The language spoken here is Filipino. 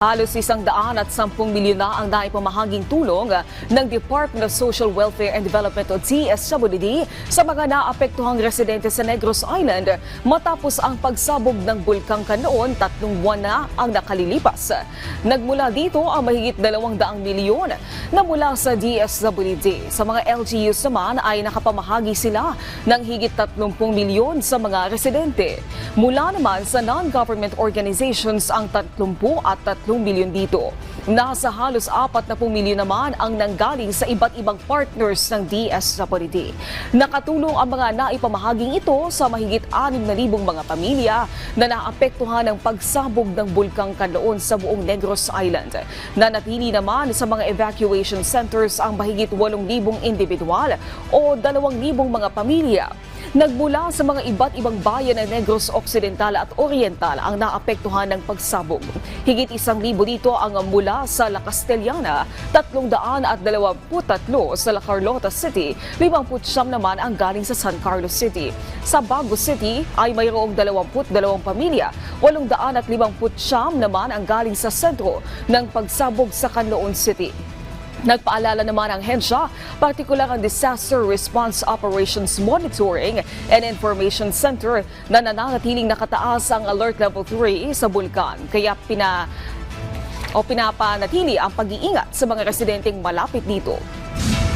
Halos 110 milyon na ang naipamahaging tulong ng Department of Social Welfare and Development o DSWD sa mga naapektuhang residente sa Negros Island matapos ang pagsabog ng Bulkang Kanlaon 3 buwan na ang nakalilipas. Nagmula dito ang mahigit 200 milyon na mula sa DSWD. Sa mga LGUs naman ay nakapamahagi sila ng higit 30 milyon sa mga residente. Mula naman sa non-government organizations ang 30 at 3 milyon dito. Nasa halos 40 milyon naman ang nanggaling sa iba't ibang partners ng DSWD. Nakatulong ang mga naipamahaging ito sa mahigit 6,000 mga pamilya na naapektuhan ng pagsabog ng Bulkang Kanlaon sa buong Negros Island. Nanatili naman sa mga evacuation centers ang mahigit 8,000 individual o 2,000 mga pamilya. Nagmula sa mga iba't ibang bayan ng Negros Occidental at Oriental ang naapektuhan ng pagsabog. Higit 1,000 dito ang mula sa La Castellana, 323 sa La Carlota City, 59 naman ang galing sa San Carlos City. Sa Bago City ay mayroong 22 pamilya, 859 naman ang galing sa sentro ng pagsabog sa Canlaon City. Nagpaalala naman ang hensya, partikular ang Disaster Response Operations Monitoring and Information Center na nananatiling nakataas ang Alert Level 3 sa bulkan. Kaya pinapanatili ang pag-iingat sa mga residenteng malapit dito.